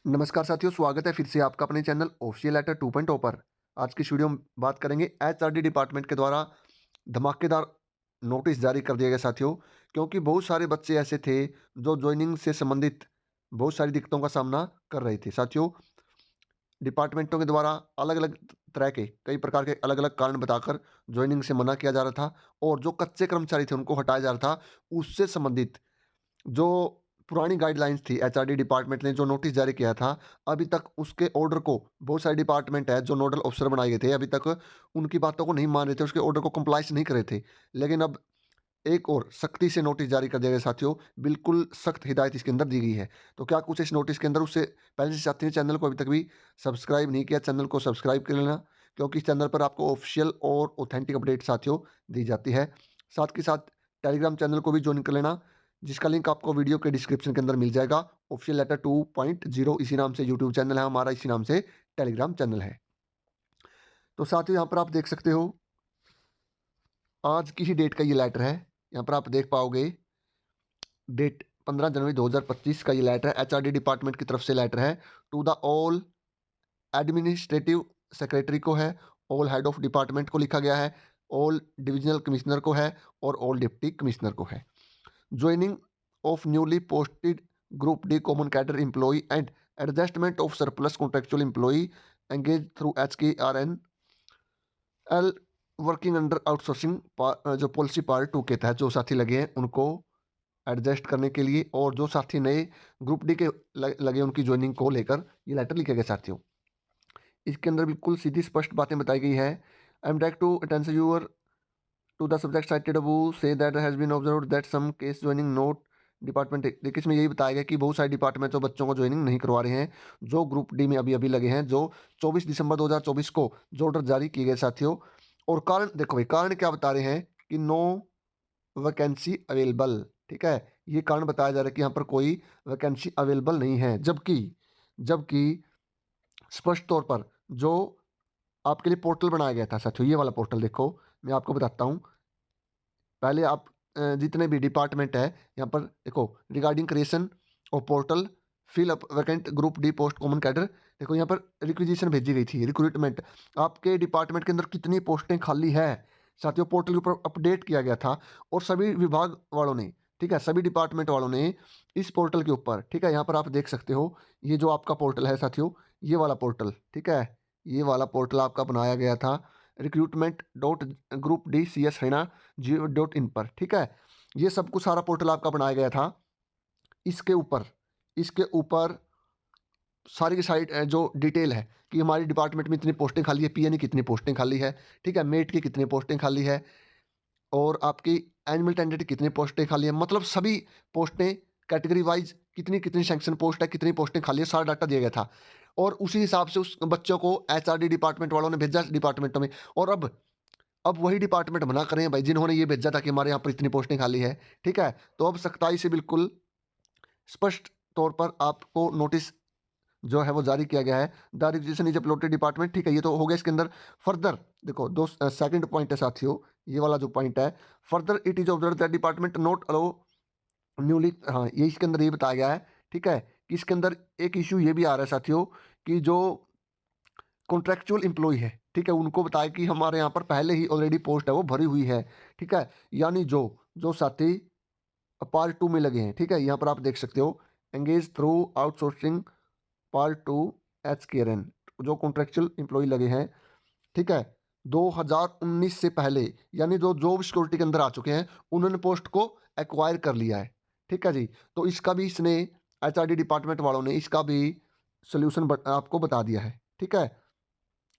नमस्कार साथियों, स्वागत है फिर से आपका अपने चैनल ऑफिशियल लेटर 2.0 पर। आज की इस वीडियो में बात करेंगे एचआरडी डिपार्टमेंट के द्वारा धमाकेदार नोटिस जारी कर दिया गया साथियों, क्योंकि बहुत सारे बच्चे ऐसे थे जो ज्वाइनिंग से संबंधित बहुत सारी दिक्कतों का सामना कर रहे थे साथियों। डिपार्टमेंटों के द्वारा अलग अलग तरह के कई प्रकार के अलग अलग कारण बताकर ज्वाइनिंग से मना किया जा रहा था और जो कच्चे कर्मचारी थे उनको हटाया जा रहा था। उससे संबंधित जो पुरानी गाइडलाइंस थी, एचआरडी डिपार्टमेंट ने जो नोटिस जारी किया था, अभी तक उसके ऑर्डर को बहुत सारे डिपार्टमेंट है जो नोडल ऑफिसर बनाए गए थे, अभी तक उनकी बातों को नहीं मान रहे थे, उसके ऑर्डर को कंप्लाइज नहीं कर रहे थे। लेकिन अब एक और सख्ती से नोटिस जारी कर दिया गया साथियों, बिल्कुल सख्त हिदायत इसके अंदर दी गई है। तो क्या कुछ इस नोटिस के अंदर, उससे पहले से साथी ने चैनल को अभी तक भी सब्सक्राइब नहीं किया, चैनल को सब्सक्राइब कर लेना, क्योंकि इस चैनल पर आपको ऑफिशियल और ऑथेंटिक अपडेट साथियों दी जाती है। साथ के साथ टेलीग्राम चैनल को भी ज्वाइन कर लेना, जिसका लिंक आपको वीडियो के डिस्क्रिप्शन के अंदर मिल जाएगा। ऑफिशियल लेटर 2.0 इसी नाम से यूट्यूब चैनल है हमारा, इसी नाम से टेलीग्राम चैनल है। तो साथियों, यहाँ पर आप देख सकते हो आज की ही डेट का ये लेटर है। यहाँ पर आप देख पाओगे डेट 15 जनवरी 2025 का ये लेटर है, एचआरडी डिपार्टमेंट की तरफ से लेटर है। To the all administrative secretary को है, ऑल हेड ऑफ डिपार्टमेंट को लिखा गया है, ऑल डिविजनल कमिश्नर को है और ऑल डिप्टी कमिश्नर को है। Joining of newly posted group D common cadre employee and adjustment of surplus contractual employee engage through HKRN L working under outsourcing जो पॉलिसी पार्ट 2 के तहत जो साथी लगे हैं उनको एडजस्ट करने के लिए, और जो साथी नए ग्रुप डी के लगे उनकी ज्वाइनिंग को लेकर ये लेटर लिखे गए साथियों। इसके अंदर बिल्कुल सीधी स्पष्ट बातें बताई गई है। I am direct to attend your to the subject cited above से that has been observed that some case joining note department. देखिए, इसमें यही बताया गया कि बहुत सारे डिपार्टमेंट जो बच्चों को ज्वाइनिंग नहीं करवा रहे हैं, जो ग्रुप डी में अभी अभी लगे हैं, जो 24 दिसंबर 2024 को जो ऑर्डर जारी किए गए साथियों। और कारण देखो भाई, कारण क्या बता रहे हैं कि नो वैकेंसी अवेलेबल। ठीक है, ये कारण बताया जा रहा है कि यहाँ पर कोई वैकेंसी अवेलेबल नहीं है, जबकि जबकि स्पष्ट तौर पर जो आपके लिए पोर्टल बनाया गया था साथियों, ये वाला पोर्टल देखो, मैं आपको बताता हूँ। पहले आप जितने भी डिपार्टमेंट है यहाँ पर देखो, regarding creation of portal fill up vacant group D post common cadre. देखो यहाँ पर रिक्विजिशन भेजी गई थी, रिक्रूटमेंट, आपके डिपार्टमेंट के अंदर कितनी पोस्टें खाली है साथियों, पोर्टल के ऊपर अपडेट किया गया था। और सभी विभाग वालों ने, ठीक है, सभी डिपार्टमेंट वालों ने इस पोर्टल के ऊपर, ठीक है, यहाँ पर आप देख सकते हो, ये जो आपका पोर्टल है साथियों, ये वाला पोर्टल, ठीक है, ये वाला पोर्टल आपका बनाया गया था recruitment.group.d.cs.hriana.gov.in पर। ठीक है, ये सब कुछ सारा पोर्टल आपका बनाया गया था। इसके ऊपर सारी की सारी जो डिटेल है कि हमारी डिपार्टमेंट में इतनी पोस्टें खाली है, पीएनई कितनी पोस्टें खाली है, ठीक है, मेट की कितनी पोस्टें खाली है, और आपकी एनिमल टेंडेंट की कितनी पोस्टें खाली है, मतलब सभी पोस्टें कैटेगरी वाइज कितनी कितनी सैंक्शन पोस्ट है, कितनी पोस्टें खाली है, सारा डाटा दिया गया था। और उसी हिसाब से उस बच्चों को एचआरडी डिपार्टमेंट वालों ने भेजा डिपार्टमेंटों में। और अब वही डिपार्टमेंट मना करें भाई, जिन्होंने ये भेजा था कि हमारे यहाँ पर इतनी पोस्टें खाली है। ठीक है, तो अब सख्ताई से बिल्कुल स्पष्ट तौर पर आपको नोटिस जो है वो जारी किया गया है। The requisition is uploaded department. ठीक है, ये तो हो गया। इसके अंदर फर्दर देखो, दो सेकंड पॉइंट है साथियों, ये वाला जो पॉइंट है, further it is observe that department note allow newly, हाँ, ये इसके अंदर ये बताया गया है। ठीक है, कि इसके अंदर एक इशू ये भी आ रहा है साथियों कि जो कॉन्ट्रेक्चुअल एम्प्लॉय है, ठीक है, उनको बताया कि हमारे यहाँ पर पहले ही ऑलरेडी पोस्ट है वो भरी हुई है। ठीक है, यानी जो जो साथी पार्ट 2 में लगे हैं, ठीक है, यहाँ पर आप देख सकते हो, engage through outsourcing part 2 HKRN, जो कॉन्ट्रेक्चुअल एम्प्लॉय लगे हैं, ठीक है, 2019 से पहले, यानी जो जॉब सिक्योरिटी के अंदर आ चुके हैं, उन्होंने पोस्ट को एक्वायर कर लिया है। ठीक है जी, तो इसका भी इसने एचआरडी डिपार्टमेंट वालों ने इसका भी सोल्यूशन आपको बता दिया है। ठीक है,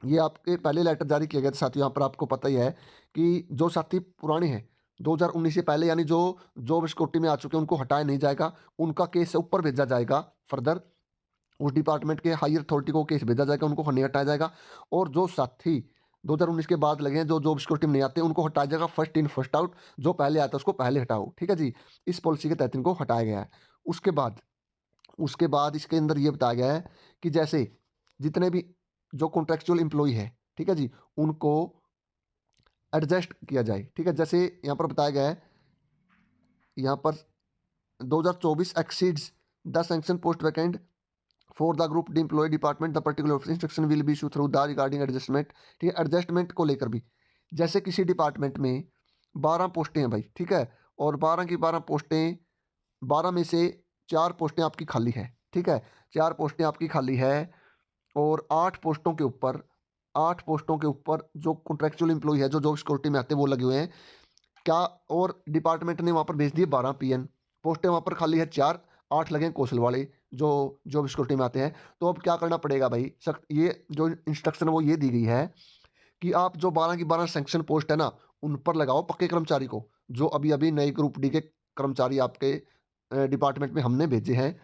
ये आपके पहले लेटर जारी किया गया था साथियों। यहाँ पर आपको पता ही है कि जो साथी पुराने हैं 2019 से पहले, यानी जो जॉब सिक्योरिटी में आ चुके हैं, उनको हटाया नहीं जाएगा, उनका केस ऊपर भेजा जाएगा फर्दर, उस डिपार्टमेंट के हायर अथॉरिटी को केस भेजा जाएगा, उनको नहीं हटाया जाएगा। और जो साथी 2019 के बाद लगे हैं, जो जॉब सिक्योरिटी में नहीं आते, उनको हटाया जाएगा, फर्स्ट इन फर्स्ट आउट, जो पहले आता है उसको पहले हटाओ। ठीक है जी, इस पॉलिसी के तहत इनको हटाया गया है। उसके बाद उसके बाद इसके अंदर ये बताया गया है कि जैसे जितने भी जो कॉन्ट्रेक्चुअल एम्प्लॉय है, ठीक है जी, उनको एडजस्ट किया जाए। ठीक है, जैसे यहाँ पर बताया गया है, यहाँ पर 2024 exceeds the sanction post vacant for the group D employ department the particular instruction will be issue through the regarding adjustment. ठीक है, एडजस्टमेंट को लेकर भी, जैसे किसी डिपार्टमेंट में 12 पोस्टें हैं भाई, ठीक है, और 12 की 12 पोस्टें, 12 में से 4 पोस्टें आपकी खाली है, ठीक है, 4 पोस्टें आपकी खाली है, और 8 पोस्टों के ऊपर जो कॉन्ट्रेक्चुअल एम्प्लॉय है, जो जॉब सिक्योरिटी में आते हैं, वो लगे हुए हैं क्या, और डिपार्टमेंट ने वहाँ पर भेज दिए 12 पीएन, पोस्टें वहाँ पर खाली है 4, 8 लगे हैं कौशल वाले जो जॉब सिक्योरिटी में आते हैं। तो अब क्या करना पड़ेगा भाई, सख्त ये जो इंस्ट्रक्शन है वो ये दी गई है कि आप जो 12 की 12 सैंक्शन पोस्ट है ना, उन पर लगाओ पक्के कर्मचारी को, जो अभी अभी नए ग्रुप डी के कर्मचारी आपके डिपार्टमेंट में हमने भेजे हैं।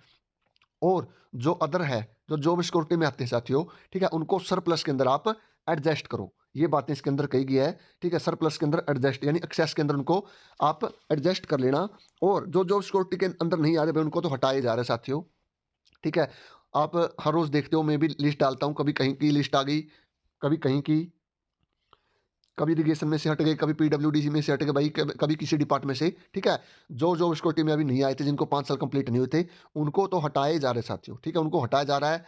और जो अदर है, जो जॉब सिक्योरिटी में आते हैं साथियों, ठीक है, उनको सरप्लस के अंदर आप एडजस्ट करो। ये बातें इसके अंदर कही गई है, ठीक है, सरप्लस के अंदर एडजस्ट, यानी एक्सेस के अंदर उनको आप एडजस्ट कर लेना। और जो जॉब सिक्योरिटी के अंदर नहीं आ रहे भाई, उनको तो हटाए जा रहे हैं साथियों, ठीक है। आप हर रोज देखते हो, मैं भी लिस्ट डालता हूँ, कभी कहीं की लिस्ट आ गई, कभी कहीं की, कभी इरिगेशन में से हट गए, कभी पीडब्ल्यूडी में से हट गए भाई, कभी किसी डिपार्टमेंट से, ठीक है। जो जो सिक्योरिटी में अभी नहीं आए थे, जिनको 5 साल कंप्लीट नहीं हुए थे, उनको तो हटाए जा रहे साथियों, ठीक है, उनको हटाया जा रहा है।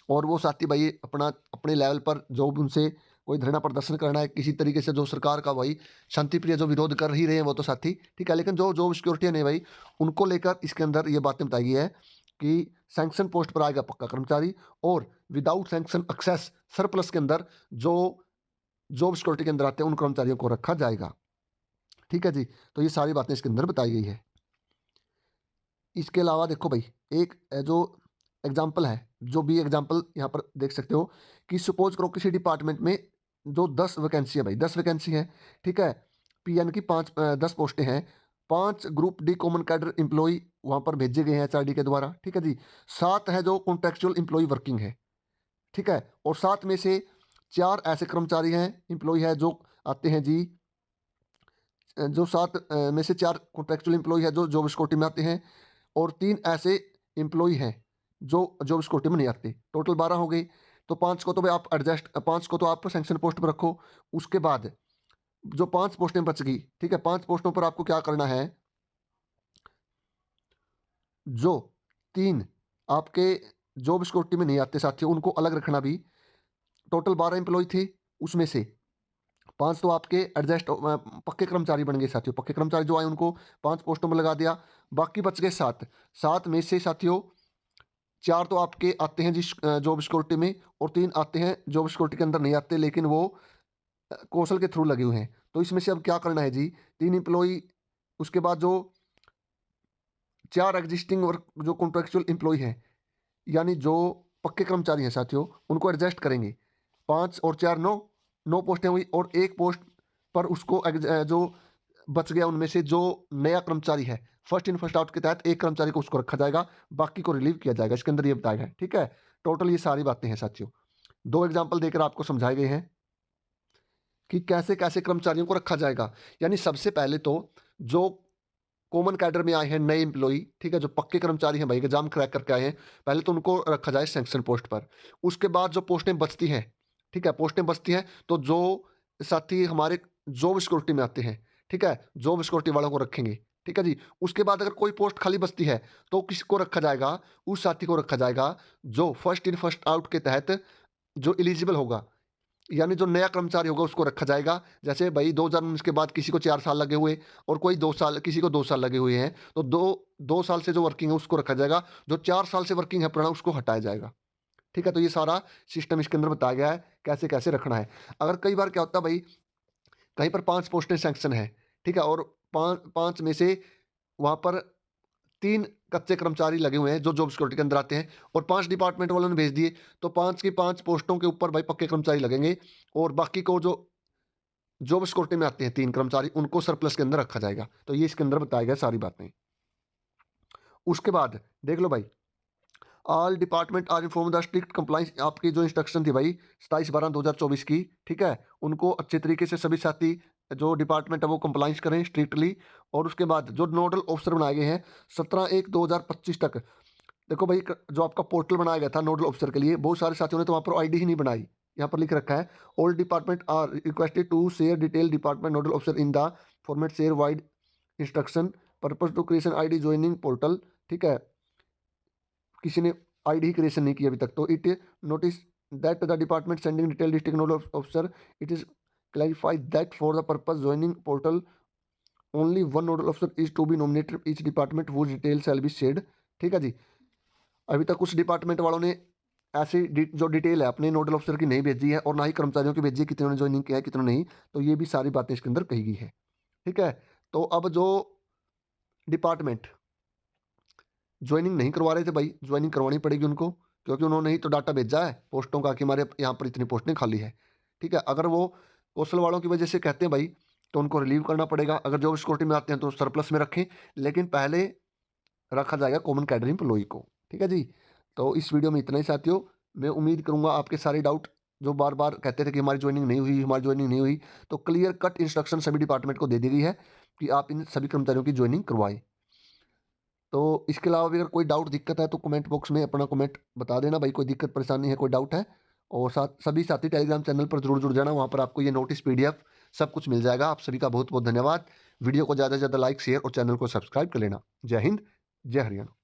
और वो साथी भाई अपना अपने लेवल पर जो भी उनसे कोई धरना प्रदर्शन करना है किसी तरीके से, जो सरकार का भाई शांति प्रिय जो विरोध कर ही रहे हैं वो तो साथी, ठीक है, लेकिन जो जो सिक्योरिटी नहीं भाई, उनको लेकर इसके अंदर ये बातें बताई गई है कि सैंक्शन पोस्ट पर आएगा पक्का कर्मचारी, और विदाउट सैंक्शन एक्सेस सरप्लस के अंदर जो जॉब सिक्योरिटी के अंदर आते हैं उन कर्मचारियों को रखा जाएगा, ठीक है जी। तो ये सारी बातें इसके अंदर बताई गई है। इसके अलावा देखो भाई, एक जो एग्जाम्पल है, जो भी एग्जाम्पल यहाँ पर देख सकते हो कि सपोज करो किसी डिपार्टमेंट में जो 10 वैकेंसी है भाई, 10 वैकेंसी है, ठीक है, पीएन की 10 पोस्टें हैं, 5 group D common cadre employ वहाँ पर भेजे गए हैं एचआरडी के द्वारा, ठीक है जी, 7 है जो कॉन्ट्रेक्चुअल एम्प्लॉय वर्किंग है, ठीक है, और 7 में से 4 ऐसे कर्मचारी हैं, एम्प्लॉय है जो आते हैं जी, जो 7 में से 4 कॉन्ट्रेक्चुअल एम्प्लॉय है जो जॉब सिक्योरिटी में आते हैं, और 3 ऐसे एम्प्लॉय हैं जो जॉब सिक्योरिटी में नहीं आते, टोटल 12 हो गई। तो 5 को तो भाई आप एडजस्ट, 5 को तो आप सैंक्शन पोस्ट पर रखो। उसके बाद जो 5 पोस्टें बच गई, ठीक है, 5 पोस्टों पर आपको क्या करना है, जो 3 आपके जॉब सिक्योरिटी में नहीं आते साथियों, उनको अलग रखना भी। टोटल 12 एम्प्लॉय थे, उसमें से 5 तो आपके एडजस्ट पक्के कर्मचारी बन गए साथियों, पक्के कर्मचारी जो आए उनको 5 पोस्टों में लगा दिया, बाकी बच गए 7। 7 में से साथियों 4 तो आपके आते हैं जिस जॉब सिक्योरिटी में, और 3 आते हैं जॉब सिक्योरिटी के अंदर नहीं आते, लेकिन वो कौशल के थ्रू लगे हुए हैं। तो इसमें से अब क्या करना है जी, 3 एम्प्लॉय, उसके बाद जो 4 एग्जिस्टिंग वर्क जो कॉन्ट्रेक्चुअल एम्प्लॉय हैं, यानी जो पक्के कर्मचारी हैं साथियों, उनको एडजस्ट करेंगे। 5 और 4 9, 9 पोस्टें हुई, और एक पोस्ट पर उसको जो बच गया उनमें से जो नया कर्मचारी है, फर्स्ट इन फर्स्ट आउट के तहत एक कर्मचारी को उसको रखा जाएगा, बाकी को रिलीव किया जाएगा। इसके अंदर ये बताया गया है, ठीक है। टोटल ये सारी बातें हैं साथियों, 2 एग्जाम्पल देकर आपको समझाए गए हैं कि कैसे कैसे कर्मचारियों को रखा जाएगा। यानी सबसे पहले तो जो कॉमन कैडर में आए हैं नए एम्प्लॉई, ठीक है, जो पक्के कर्मचारी हैं भाई, एग्जाम क्रैक करके आए हैं, पहले तो उनको रखा जाए सैंक्शन पोस्ट पर। उसके बाद जो पोस्टें बचती हैं, ठीक है, पोस्टें बचती हैं तो जो साथी हमारे जॉब सिक्योरिटी में आते हैं, ठीक है, जॉब सिक्योरिटी वालों को रखेंगे, ठीक है जी। उसके बाद अगर कोई पोस्ट खाली बचती है तो किसको रखा जाएगा, उस साथी को रखा जाएगा जो फर्स्ट इन फर्स्ट आउट के तहत जो एलिजिबल होगा, यानी जो नया कर्मचारी होगा उसको रखा जाएगा। जैसे भाई 2019 के बाद किसी को 4 साल लगे हुए, और कोई 2 साल, किसी को 2 साल लगे हुए हैं, तो 2 साल से जो वर्किंग है उसको रखा जाएगा, जो 4 साल से वर्किंग है पुराना उसको हटाया जाएगा, ठीक है। तो ये सारा सिस्टम इसके अंदर बताया गया है कैसे कैसे रखना है। अगर कई बार क्या होता है भाई, कहीं पर 5 पोस्टें सैंक्शन है, ठीक है, और 5 में से वहाँ पर 3 कच्चे कर्मचारी लगे हुए हैं जो जॉब सिक्योरिटी के अंदर आते हैं, और 5 डिपार्टमेंट वालों ने भेज दिए, तो 5 की 5 पोस्टों के ऊपर भाई पक्के कर्मचारी लगेंगे, और बाकी को जो जॉब सिक्योरिटी में आते हैं 3 कर्मचारी, उनको सरप्लस के अंदर रखा जाएगा। तो ये इसके अंदर बताया गया सारी बातें। उसके बाद देख लो भाई, all department are inform the strict compliance, आपकी जो इंस्ट्रक्शन थी भाई 27/12/2024 की, ठीक है, उनको अच्छे तरीके से सभी साथी जो डिपार्टमेंट है वो कंप्लाइंस करें स्ट्रिक्टली। और उसके बाद जो नोडल ऑफिसर बनाए गए हैं 17/1/2025 तक, देखो भाई जो आपका पोर्टल बनाया गया था नोडल ऑफिसर के लिए, बहुत सारे साथियों ने तो वहाँ पर आईडी ही नहीं बनाई। यहाँ पर लिख रखा है all department are requested to share detail department nodal officer in the format share wide instruction purpose to creation ID joining portal, ठीक है। किसी ने आईडी क्रिएशन नहीं की अभी तक। तो it notice that the department sending detail district nodal officer, it is clarify that for the purpose joining portal only one nodal officer is to be nominated each department वो detail shall be shared. ठीक है जी। अभी तक कुछ department वालों ने ऐसी जो डिटेल है अपने नोडल ऑफिसर की नहीं भेजी है, और ना ही कर्मचारियों की भेजी है, कितनों ने ज्वाइनिंग किया है कितनों नहीं। तो ये भी सारी बातें इसके अंदर कही गई है। ठीक है। तो अब जो डिपार्टमेंट ज्वाइनिंग नहीं करवा रहे थे भाई, ज्वाइनिंग करवानी पड़ेगी उनको, क्योंकि उन्होंने ही तो डाटा भेजा है पोस्टों का कि हमारे यहाँ पर इतनी पोस्टें खाली है। ठीक है। अगर वो कौशल वालों की वजह से कहते हैं भाई, तो उनको रिलीव करना पड़ेगा। अगर जॉब सिक्योरिटी में आते हैं तो सरप्लस में रखें, लेकिन पहले रखा जाएगा कॉमन कैडर एम्प्लॉई को। ठीक है जी। तो इस वीडियो में इतना ही साथियों। मैं उम्मीद करूंगा आपके सारे डाउट जो बार बार कहते थे कि हमारी ज्वाइनिंग नहीं हुई, हमारी ज्वाइनिंग नहीं हुई, तो क्लियर कट इंस्ट्रक्शन सभी डिपार्टमेंट को दे दी गई है कि आप इन सभी कर्मचारियों की ज्वाइनिंग करवाएं। तो इसके अलावा भी अगर कोई डाउट दिक्कत है तो कमेंट बॉक्स में अपना कमेंट बता देना भाई, कोई दिक्कत परेशानी है, कोई डाउट है। और साथ सभी साथी टेलीग्राम चैनल पर जरूर जुड़ जाना, वहाँ पर आपको ये नोटिस पीडीएफ सब कुछ मिल जाएगा। आप सभी का बहुत बहुत धन्यवाद। वीडियो को ज़्यादा से ज़्यादा लाइक शेयर और चैनल को सब्सक्राइब कर लेना। जय हिंद, जय हरियाणा।